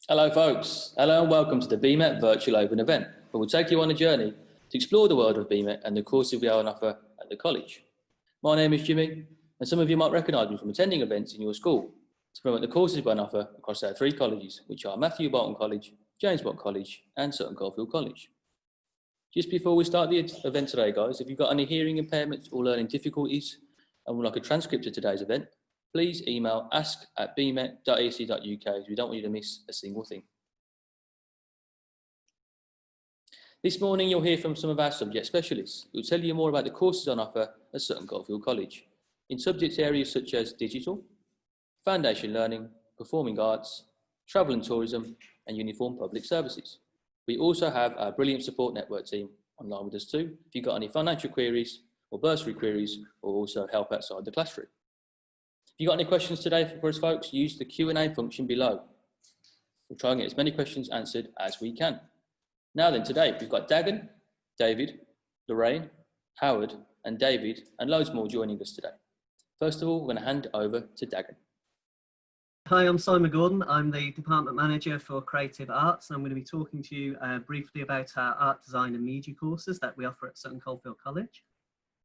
Hello folks, hello and welcome to the BMet Virtual Open event, where we'll take you on a journey to explore the world of BMet and the courses we have on offer at the college. My name is Jimmy, and some of you might recognise me from attending events in your school to promote the courses we on offer across our three colleges, which are Matthew Bolton College, James Watt College and Sutton Coldfield College. Just before we start the event today guys, if you've got any hearing impairments or learning difficulties and would like a transcript of today's event, please email ask@bmet.ac.uk as we don't want you to miss a single thing. This morning you'll hear from some of our subject specialists who will tell you more about the courses on offer at Sutton Coldfield College in subject areas such as digital, foundation learning, performing arts, travel and tourism and uniform public services. We also have our brilliant support network team online with us too if you've got any financial queries or bursary queries or also help outside the classroom. If you've got any questions today for us folks, use the Q&A function below. We'll try and get as many questions answered as we can. Now then, today we've got Dagan, David, Lorraine, Howard and David and loads more joining us today. First of all, we're going to hand it over to Dagan. Hi, I'm Simon Gordon. I'm the Department Manager for Creative Arts and I'm going to be talking to you briefly about our art design and media courses that we offer at Sutton Coldfield College.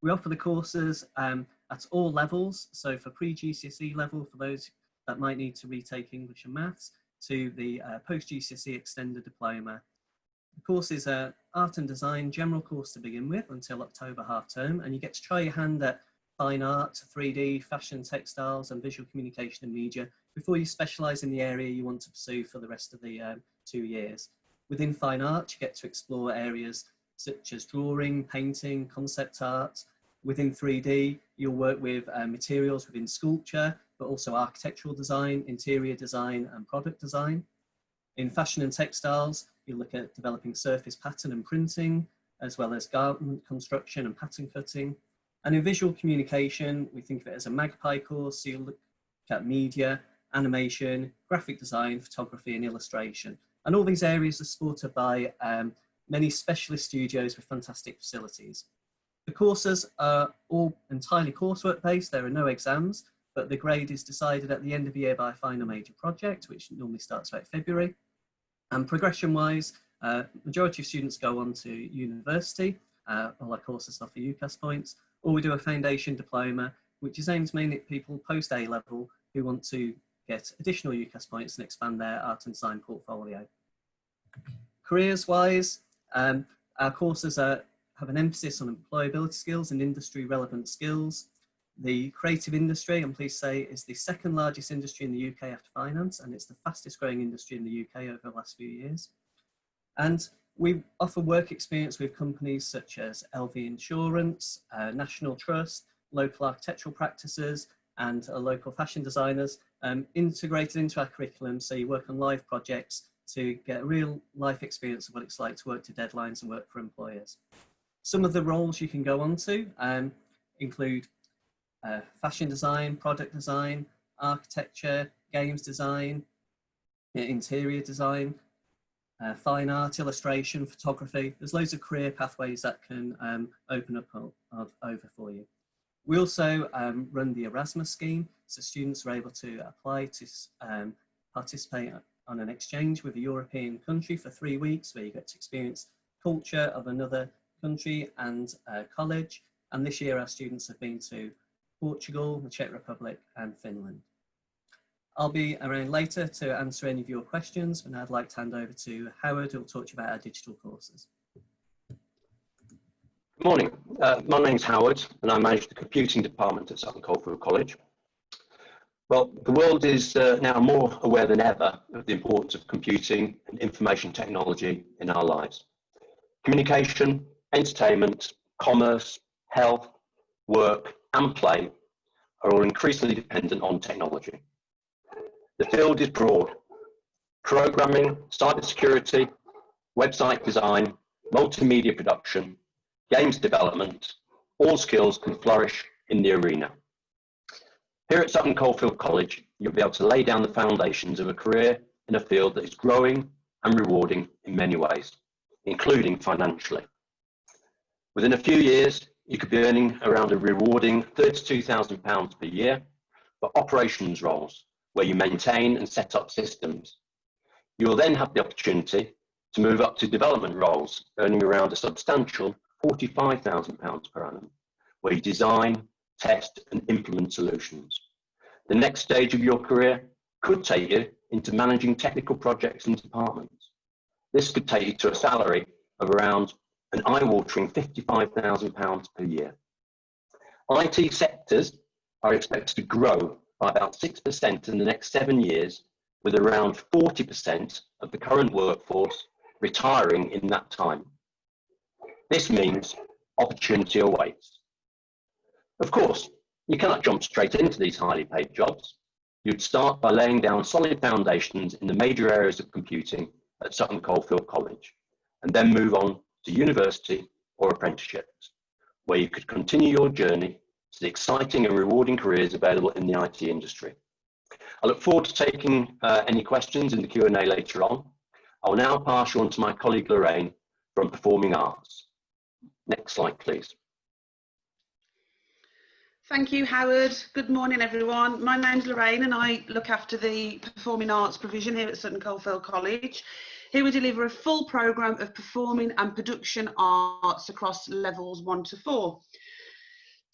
We offer the courses at all levels, so for pre-GCSE level, for those that might need to retake English and Maths, to the post-GCSE extended diploma. The course is an art and design general course to begin with until October half term, and you get to try your hand at fine art, 3D, fashion, textiles and visual communication and media before you specialise in the area you want to pursue for the rest of the 2 years. Within fine art, you get to explore areas such as drawing, painting, concept art. Within 3D, you'll work with materials within sculpture, but also architectural design, interior design and product design. In fashion and textiles, you'll look at developing surface pattern and printing, as well as garment construction and pattern cutting. And in visual communication, we think of it as a magpie course, so you'll look at media, animation, graphic design, photography and illustration. And all these areas are supported by many specialist studios with fantastic facilities. The courses are all entirely coursework based, there are no exams, but the grade is decided at the end of the year by a final major project, which normally starts about February. And progression wise, majority of students go on to university, all our courses offer UCAS points, or we do a foundation diploma, which is aimed mainly at people post A level who want to get additional UCAS points and expand their art and design portfolio. Careers wise, our courses have an emphasis on employability skills and industry relevant skills. The creative industry, I'm pleased to say, is the second largest industry in the UK after finance, and it's the fastest growing industry in the UK over the last few years. And we offer work experience with companies such as LV Insurance, National Trust, local architectural practices and local fashion designers integrated into our curriculum, so you work on live projects to get a real life experience of what it's like to work to deadlines and work for employers. Some of the roles you can go on to include fashion design, product design, architecture, games design, interior design, fine art, illustration, photography. There's loads of career pathways that can open up over for you. We also run the Erasmus scheme, so students are able to apply to participate on an exchange with a European country for 3 weeks, where you get to experience culture of another country and college. And this year our students have been to Portugal, the Czech Republic and Finland. I'll be around later to answer any of your questions, and I'd like to hand over to Howard, who will talk to you about our digital courses. Good morning, my name's Howard and I manage the computing department at Sutton Coldfield College. Well, the world is now more aware than ever of the importance of computing and information technology in our lives. Communication, entertainment, commerce, health, work and play are all increasingly dependent on technology. The field is broad. Programming, cybersecurity, website design, multimedia production, games development, all skills can flourish in the arena. Here at Sutton Coldfield College, you'll be able to lay down the foundations of a career in a field that is growing and rewarding in many ways, including financially. Within a few years, you could be earning around a rewarding £32,000 per year for operations roles, where you maintain and set up systems. You will then have the opportunity to move up to development roles, earning around a substantial £45,000 per annum, where you design, test and implement solutions. The next stage of your career could take you into managing technical projects and departments. This could take you to a salary of around an eye-watering £55,000 per year. IT sectors are expected to grow by about 6% in the next 7 years, with around 40% of the current workforce retiring in that time. This means opportunity awaits. Of course, you cannot jump straight into these highly paid jobs. You'd start by laying down solid foundations in the major areas of computing at Sutton Coldfield College, and then move on to university or apprenticeships, where you could continue your journey to the exciting and rewarding careers available in the IT industry. I look forward to taking any questions in the Q&A later on. I will now pass you on to my colleague Lorraine from Performing Arts. Next slide, please. Thank you, Howard. Good morning, everyone. My name's Lorraine and I look after the Performing Arts provision here at Sutton Coldfield College. Here we deliver a full programme of performing and production arts across levels 1 to 4.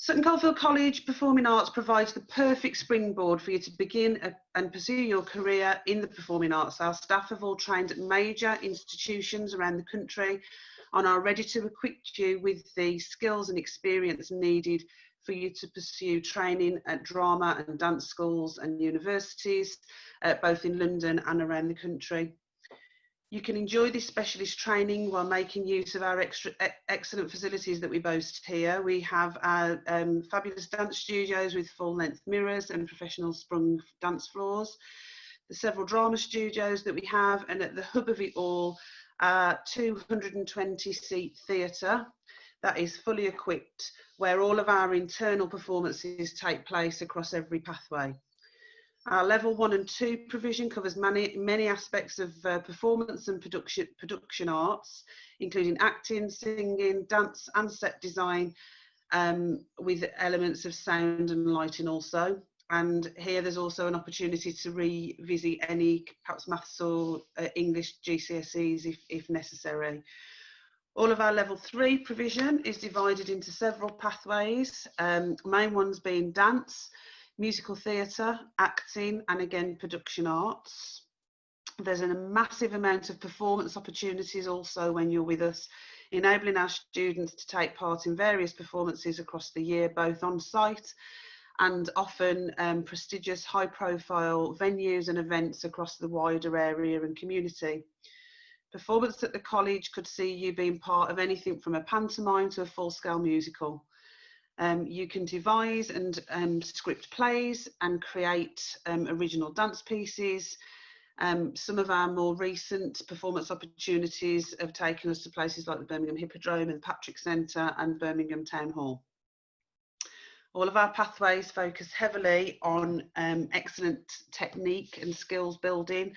Sutton Coldfield College Performing Arts provides the perfect springboard for you to begin and pursue your career in the performing arts. Our staff have all trained at major institutions around the country and are ready to equip you with the skills and experience needed for you to pursue training at drama and dance schools and universities, both in London and around the country. You can enjoy this specialist training while making use of our excellent facilities that we boast here. We have our fabulous dance studios with full-length mirrors and professional sprung dance floors, the several drama studios that we have, and at the hub of it all, our 220-seat theatre that is fully equipped, where all of our internal performances take place across every pathway. Our level 1 and 2 provision covers many aspects of performance and production arts, including acting, singing, dance and set design, with elements of sound and lighting also. And here there's also an opportunity to revisit any perhaps maths or English GCSEs if necessary. All of our level 3 provision is divided into several pathways, main ones being dance, musical theatre, acting, and again, production arts. There's a massive amount of performance opportunities also when you're with us, enabling our students to take part in various performances across the year, both on site and often prestigious high-profile venues and events across the wider area and community. Performance at the college could see you being part of anything from a pantomime to a full-scale musical. You can devise and script plays and create original dance pieces. Some of our more recent performance opportunities have taken us to places like the Birmingham Hippodrome and the Patrick Centre and Birmingham Town Hall. All of our pathways focus heavily on excellent technique and skills building,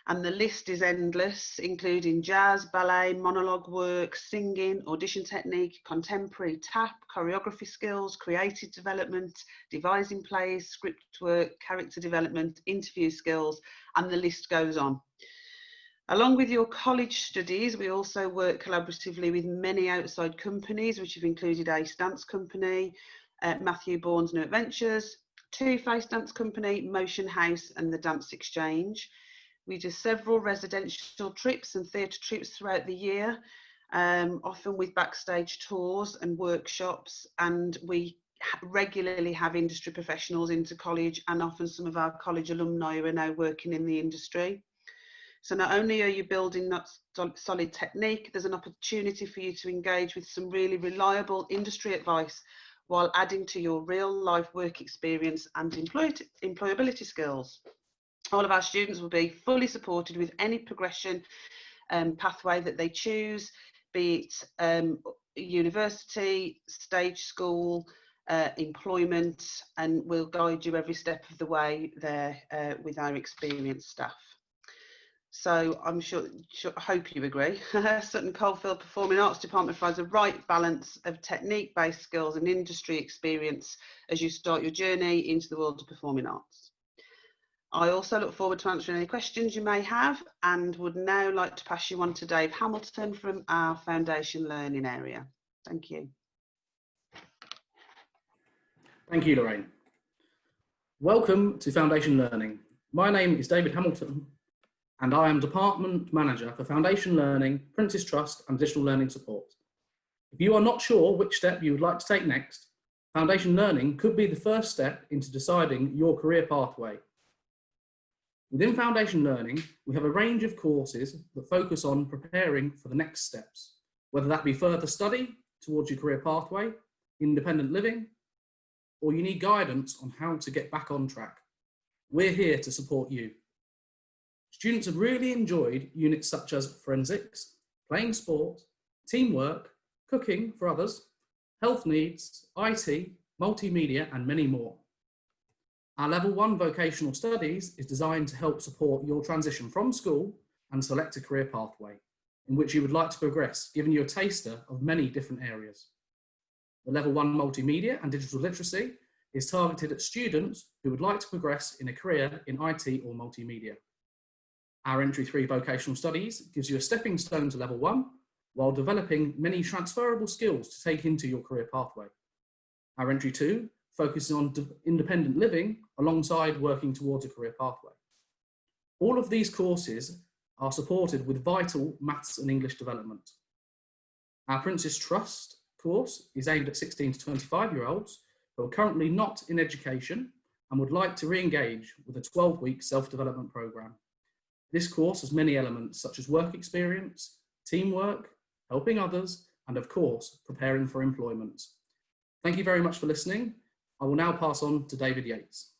and the list is endless, including jazz, ballet, monologue work, singing, audition technique, contemporary, tap, choreography skills, creative development, devising plays, script work, character development, interview skills, and the list goes on. Along with your college studies, we also work collaboratively with many outside companies, which have included Ace Dance Company, Matthew Bourne's New Adventures, Two Face Dance Company, Motion House, and the Dance Exchange. We do several residential trips and theatre trips throughout the year, often with backstage tours and workshops, and we regularly have industry professionals into college, and often some of our college alumni who are now working in the industry. So not only are you building that solid technique, there's an opportunity for you to engage with some really reliable industry advice while adding to your real life work experience and employability skills. All of our students will be fully supported with any progression pathway that they choose, be it university, stage school, employment, and we'll guide you every step of the way there with our experienced staff. So I'm I hope you agree. Sutton Coldfield Performing Arts Department provides a right balance of technique-based skills and industry experience as you start your journey into the world of performing arts. I also look forward to answering any questions you may have, and would now like to pass you on to Dave Hamilton from our Foundation Learning area. Thank you. Thank you, Lorraine. Welcome to Foundation Learning. My name is David Hamilton, and I am Department Manager for Foundation Learning, Prince's Trust and Digital Learning Support. If you are not sure which step you would like to take next, Foundation Learning could be the first step into deciding your career pathway. Within Foundation Learning, we have a range of courses that focus on preparing for the next steps, whether that be further study towards your career pathway, independent living, or you need guidance on how to get back on track. We're here to support you. Students have really enjoyed units such as forensics, playing sport, teamwork, cooking for others, health needs, IT, multimedia, and many more. Our Level 1 Vocational Studies is designed to help support your transition from school and select a career pathway in which you would like to progress, giving you a taster of many different areas. The Level 1 Multimedia and Digital Literacy is targeted at students who would like to progress in a career in IT or multimedia. Our Entry 3 Vocational Studies gives you a stepping stone to Level 1 while developing many transferable skills to take into your career pathway. Our Entry 2 focuses on independent living alongside working towards a career pathway. All of these courses are supported with vital maths and English development. Our Prince's Trust course is aimed at 16 to 25-year-olds who are currently not in education and would like to re-engage with a 12-week self-development programme. This course has many elements such as work experience, teamwork, helping others, and of course, preparing for employment. Thank you very much for listening. I will now pass on to David Yates.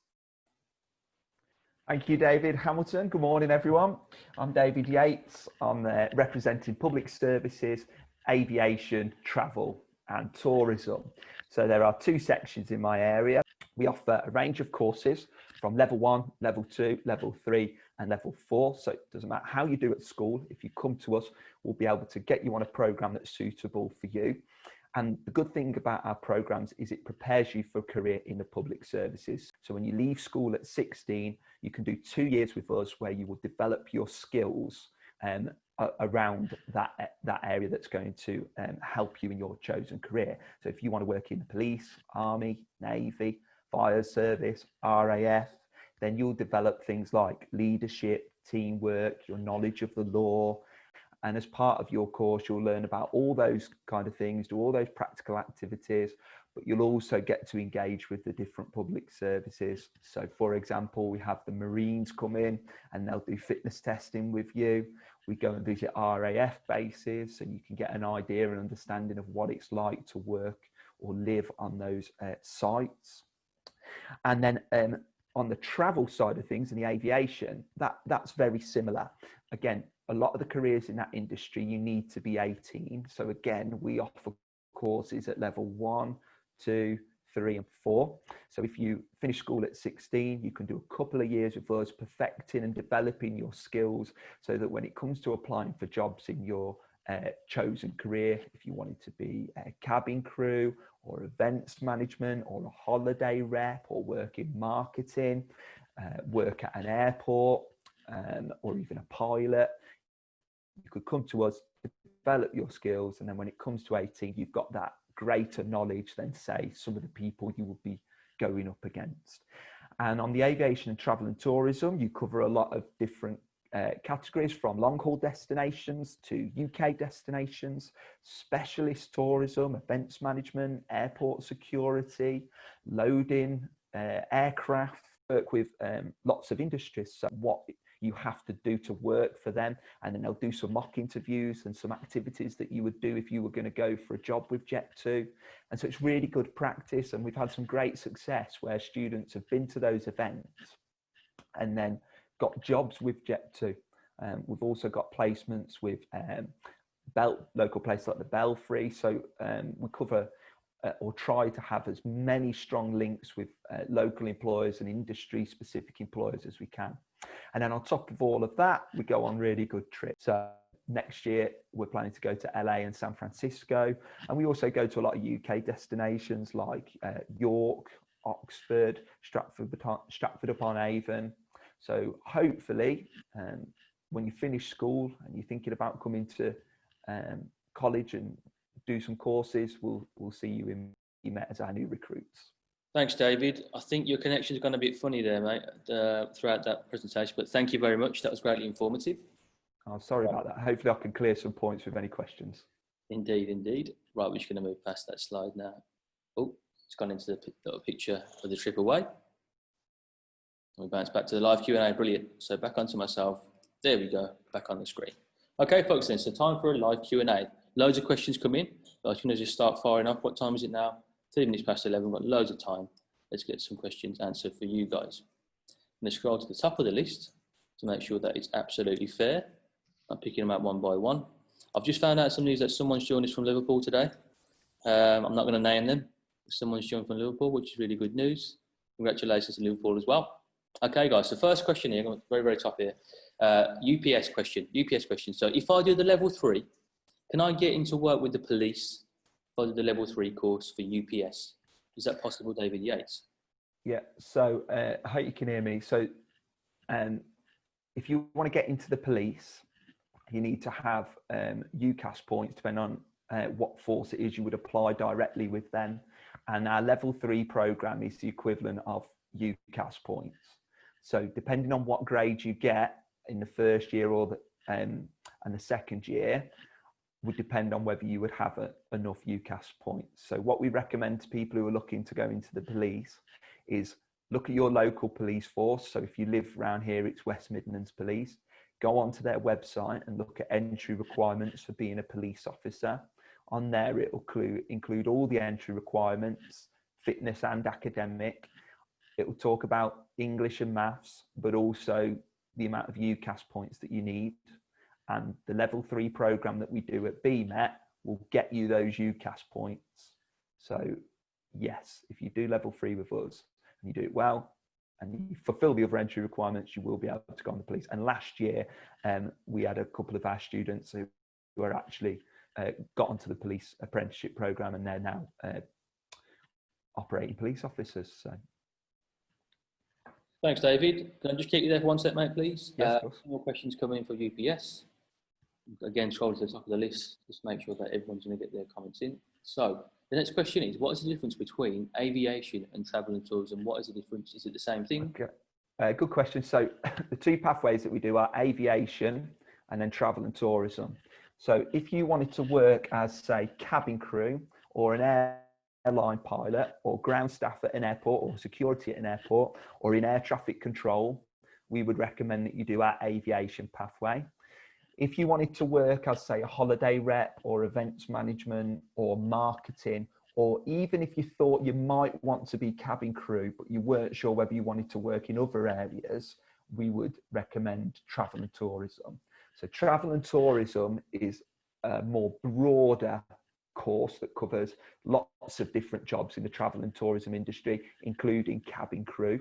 Thank you, David Hamilton. Good morning, everyone. I'm David Yates. I'm representing public services, aviation, travel and tourism. So there are two sections in my area. We offer a range of courses from level 1, level 2, level 3 and level 4. So it doesn't matter how you do at school. If you come to us, we'll be able to get you on a programme that's suitable for you. And the good thing about our programmes is it prepares you for a career in the public services. So when you leave school at 16, you can do 2 years with us where you will develop your skills around that area that's going to help you in your chosen career. So if you want to work in the police, army, navy, fire service, RAF, then you'll develop things like leadership, teamwork, your knowledge of the law. And as part of your course, you'll learn about all those kind of things, do all those practical activities, but you'll also get to engage with the different public services. So for example, we have the Marines come in and they'll do fitness testing with you. We go and visit RAF bases so you can get an idea and understanding of what it's like to work or live on those sites. And then on the travel side of things and the aviation, that's very similar. Again, a lot of the careers in that industry, you need to be 18. So again, we offer courses at level 1, 2, 3 and 4. So if you finish school at 16, you can do a couple of years with us, perfecting and developing your skills so that when it comes to applying for jobs in your chosen career, if you wanted to be a cabin crew or events management or a holiday rep or work in marketing, work at an airport or even a pilot, you could come to us, develop your skills, and then when it comes to 18, you've got that greater knowledge than, say, some of the people you would be going up against. And on the aviation and travel and tourism, you cover a lot of different categories, from long-haul destinations to UK destinations, specialist tourism, events management, airport security, loading, aircraft, work with lots of industries. So what you have to do to work for them, and then they'll do some mock interviews and some activities that you would do if you were going to go for a job with Jet2. And so it's really good practice, and we've had some great success where students have been to those events and then got jobs with Jet2. We've also got placements with local places like the Belfry. So we cover or try to have as many strong links with local employers and industry specific employers as we can. And then on top of all of that, we go on really good trips. So next year, we're planning to go to LA and San Francisco. And we also go to a lot of UK destinations like York, Oxford, Stratford upon Avon. So hopefully, when you finish school and you're thinking about coming to college and do some courses, we'll see you in BMet as our new recruits. Thanks, David. I think your connection's gone a bit funny there, mate, throughout that presentation, but thank you very much. That was greatly informative. Oh, sorry about that. Hopefully I can clear some points with any questions. Indeed, indeed. Right, we're just going to move past that slide now. Oh, it's gone into the little picture of the trip away. We bounce back to the live Q&A. Brilliant. So back onto myself. There we go. Back on the screen. Okay, folks, then. So time for a live Q&A. Loads of questions come in. I was going to just start firing off. What time is it now? 3 minutes past 11. We've got loads of time. Let's get some questions answered for you guys. I'm going to scroll to the top of the list to make sure that it's absolutely fair. I'm picking them out one by one. I've just found out some news that someone's joined us from Liverpool today. I'm not going to name them. Someone's joined from Liverpool, which is really good news. Congratulations to Liverpool as well. Okay, guys, so first question here, very, very top here. UPS question. So if I do the level 3, can I get into work with the police if I do the level 3 course for UPS? Is that possible, David Yates? Yeah, so I hope you can hear me. So if you want to get into the police, you need to have UCAS points, depending on what force it is you would apply directly with them. And our level 3 program is the equivalent of UCAS points. So depending on what grade you get in the first year or and the second year, would depend on whether you would have enough UCAS points. So what we recommend to people who are looking to go into the police is look at your local police force. So if you live around here, it's West Midlands Police. Go onto their website and look at entry requirements for being a police officer. On there, it will include all the entry requirements, fitness and academic. It will talk about English and maths, but also the amount of UCAS points that you need. And the level 3 program that we do at BMet will get you those UCAS points. So yes, if you do level 3 with us and you do it well and you fulfill the other entry requirements, you will be able to go on the police. And last year, we had a couple of our students who were actually got onto the police apprenticeship program, and they're now operating police officers. So. Thanks, David. Can I just keep you there for 1 sec, mate, please? Yes, more questions coming in for UPS. Again, scroll to the top of the list. Just make sure that everyone's going to get their comments in. So the next question is, what is the difference between aviation and travel and tourism? What is the difference? Is it the same thing? Okay. Good question. So the 2 pathways that we do are aviation and then travel and tourism. So if you wanted to work as, say, cabin crew or an airline pilot or ground staff at an airport or security at an airport or in air traffic control, we would recommend that you do our aviation pathway. If you wanted to work as, say, a holiday rep or events management or marketing, or even if you thought you might want to be cabin crew, but you weren't sure whether you wanted to work in other areas, we would recommend travel and tourism. So travel and tourism is a more broader course that covers lots of different jobs in the travel and tourism industry, including cabin crew.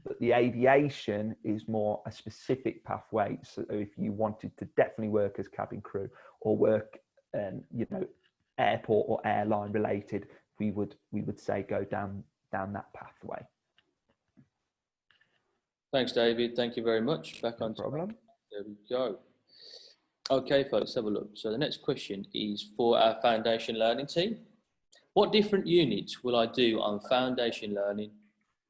But the aviation is more a specific pathway. So if you wanted to definitely work as cabin crew or work, airport or airline related, we would say go down that pathway. Thanks, David. Thank you very much. Back on. No problem. There we go. Okay, folks, have a look. So the next question is for our foundation learning team. What different units will I do on foundation learning?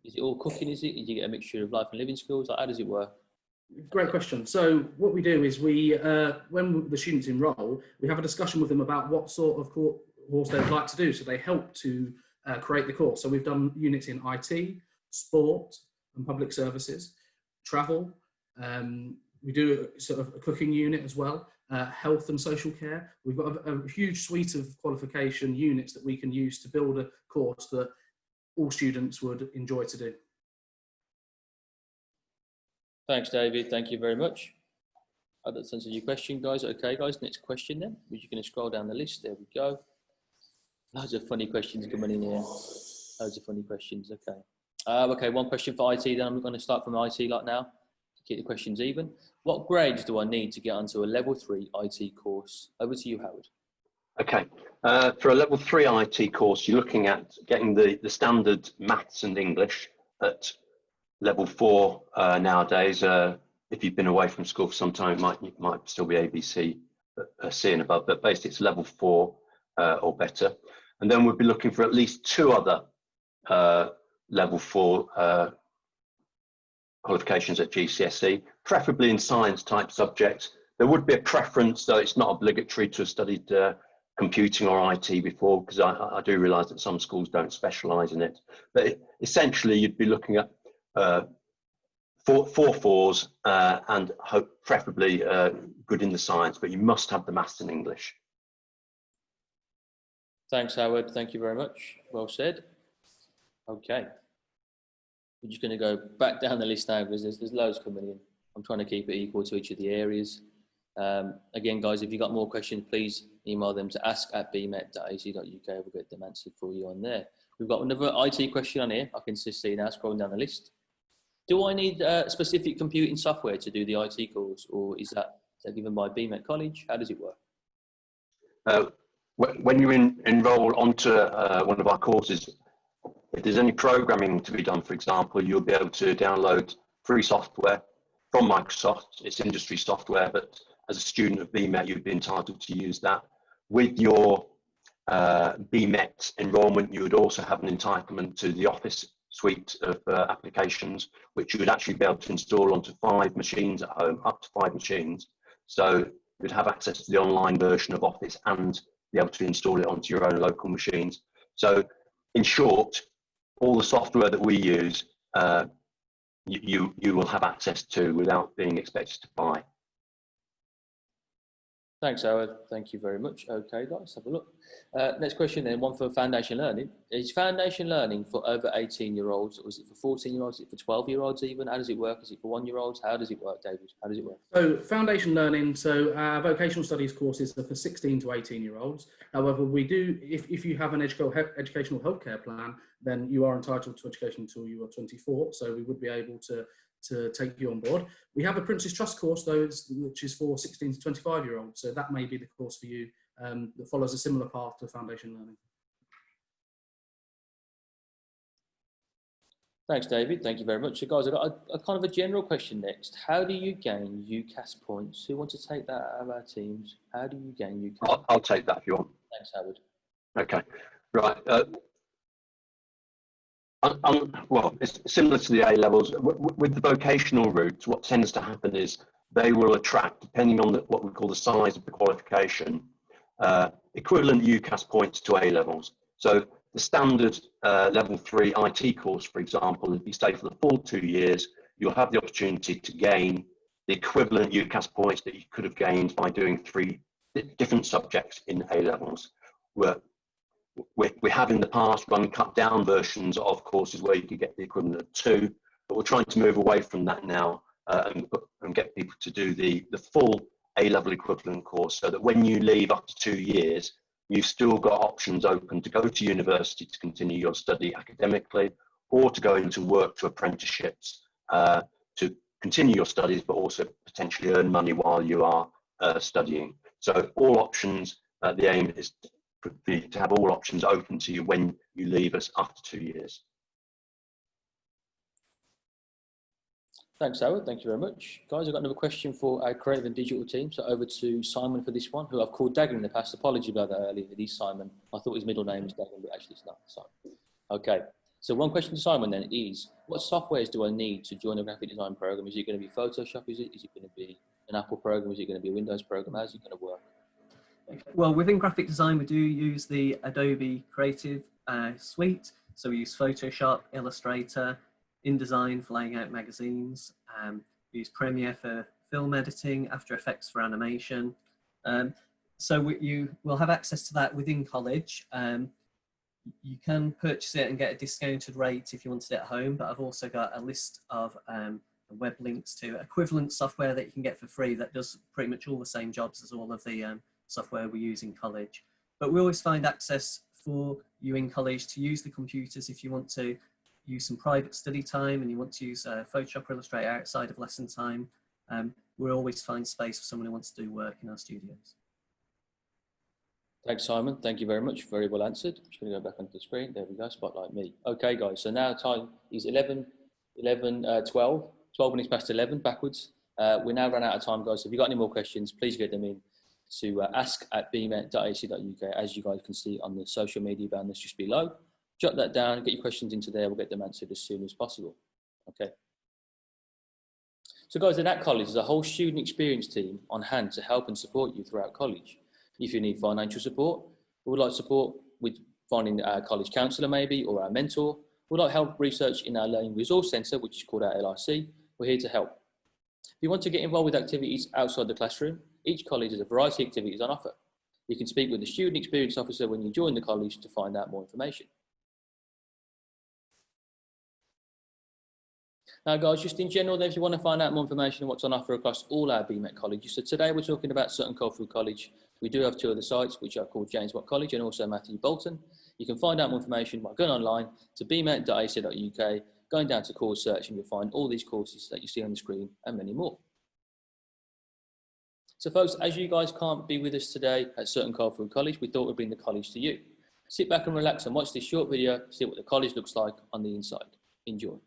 Is it all cooking, is it? Do you get a mixture of life and living skills? How does it work? Great question. So what we do is when the students enrol, we have a discussion with them about what sort of course they'd like to do. So they help to create the course. So we've done units in IT, sport and public services, travel. We do sort of a cooking unit as well, health and social care. We've got a huge suite of qualification units that we can use to build a course that all students would enjoy to do. Thanks, David. Thank you very much. That answers your question, guys. Okay, guys, next question then. We're just going to scroll down the list. There we go. Loads of funny questions coming in here. Loads of funny questions. Okay. Okay, one question for IT then. I'm going to start from IT lot now to keep the questions even. What grades do I need to get onto a level 3 IT course? Over to you, Howard. Okay, for a level 3 IT course, you're looking at getting the standard maths and English at level 4 nowadays. If you've been away from school for some time, it might still be ABC, C and above, but basically it's level 4 or better. And then we'll be looking for at least 2 other level 4 qualifications at GCSE, preferably in science type subjects. There would be a preference, though it's not obligatory, to have studied computing or IT before, because I do realise that some schools don't specialise in it. But essentially, you'd be looking at 4 4s and preferably good in the science, but you must have the maths and English. Thanks, Howard. Thank you very much. Well said. Okay. We're just going to go back down the list now because there's loads coming in. I'm trying to keep it equal to each of the areas. Again, guys, if you've got more questions, please email them to ask@bmet.ac.uk. We'll get them answered for you on there. We've got another IT question on here. I can just see now scrolling down the list. Do I need specific computing software to do the IT course, or is that given by BMet College? How does it work? When you enrol onto one of our courses, if there's any programming to be done, for example, you'll be able to download free software from Microsoft. It's industry software, but as a student of BMet, you'd be entitled to use that. With your BMet enrolment, you would also have an entitlement to the Office suite of applications, which you would actually be able to install onto 5 machines at home, up to 5 machines. So you'd have access to the online version of Office and be able to install it onto your own local machines. So in short, all the software that we use, you will have access to without being expected to buy. Thanks, Howard. Thank you very much. Okay, guys, have a look. Next question then, one for foundation learning. Is foundation learning for over 18-year-olds, or is it for 14-year-olds? Is it for 12-year-olds even? How does it work? Is it for 1-year-olds? How does it work, David? How does it work? So foundation learning, so our vocational studies courses are for 16 to 18-year-olds. However, we do, if you have an educational healthcare plan, then you are entitled to education until you are 24. So we would be able to take you on board. We have a Prince's Trust course, though, which is for 16 to 25-year-olds. So that may be the course for you that follows a similar path to foundation learning. Thanks, David. Thank you very much. So, guys, I've got a kind of a general question next. How do you gain UCAS points? Who wants to take that out of our teams? How do you gain UCAS? I'll take that if you want. Thanks, Howard. Okay, right. Well, it's similar to the A levels. With the vocational route, what tends to happen is they will attract, depending on what we call the size of the qualification, equivalent UCAS points to A levels. So the standard level 3 IT course, for example, if you stay for the full 2 years, you'll have the opportunity to gain the equivalent UCAS points that you could have gained by doing 3 different subjects in A levels. We have in the past run cut down versions of courses where you could get the equivalent of 2, but we're trying to move away from that now and get people to do the full A-level equivalent course, so that when you leave after 2 years, you've still got options open to go to university to continue your study academically, or to go into work to apprenticeships to continue your studies, but also potentially earn money while you are studying. So all options, the aim is to have all options open to you when you leave us after 2 years. Thanks, Howard. Thank you very much. Guys, I've got another question for our creative and digital team. So over to Simon for this one, who I've called Dagan in the past. Apology about that earlier. It is Simon. I thought his middle name was Dagan, but actually it's not Simon. Okay. So one question to Simon then is, what softwares do I need to join a graphic design program? Is it going to be Photoshop? Is it going to be an Apple program? Is it going to be a Windows program? How's it going to work? Well, within graphic design, we do use the Adobe Creative suite. So we use Photoshop, Illustrator, InDesign for laying out magazines. We use Premiere for film editing, After Effects for animation. So you will have access to that within college. You can purchase it and get a discounted rate if you wanted it at home, but I've also got a list of web links to equivalent software that you can get for free that does pretty much all the same jobs as all of the software we use in college. But we always find access for you in college to use the computers if you want to use some private study time and you want to use Photoshop or Illustrator outside of lesson time. We always find space for someone who wants to do work in our studios. Thanks, Simon. Thank you very much. Very well answered. I'm just going to go back onto the screen. There we go. Spotlight me. Okay, guys. So now time is 11 12 minutes past 11 backwards. We now run out of time, guys. So if you've got any more questions, please get them in to ask@bmet.ac.uk, as you guys can see on the social media band that's just below. Jot that down, get your questions into there. We'll get them answered as soon as possible. Okay. So guys, at college, there's a whole student experience team on hand to help and support you throughout college. If you need financial support, we would like support with finding our college counsellor maybe, or our mentor. We'd like help research in our Learning Resource Centre, which is called our LRC. We're here to help. If you want to get involved with activities outside the classroom, each college has a variety of activities on offer. You can speak with the student experience officer when you join the college to find out more information. Now guys, just in general, if you want to find out more information on what's on offer across all our BMet colleges. So today we're talking about Sutton Coldfield College. We do have two other sites, which are called James Watt College and also Matthew Bolton. You can find out more information by going online to bmet.ac.uk, going down to course search, and you'll find all these courses that you see on the screen and many more. So folks, as you guys can't be with us today at Sutton Coldfield College, we thought we'd bring the college to you. Sit back and relax and watch this short video, see what the college looks like on the inside. Enjoy.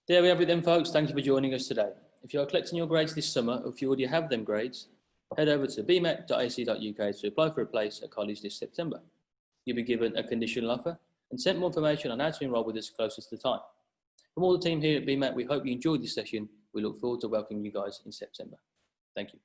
There we have it then, folks. Thank you for joining us today. If you are collecting your grades this summer, or if you already have them grades, head over to bmet.ac.uk to apply for a place at college this September. You'll be given a conditional offer and sent more information on how to enrol with us closer to the time. From all the team here at BMet, we hope you enjoyed this session. We look forward to welcoming you guys in September. Thank you.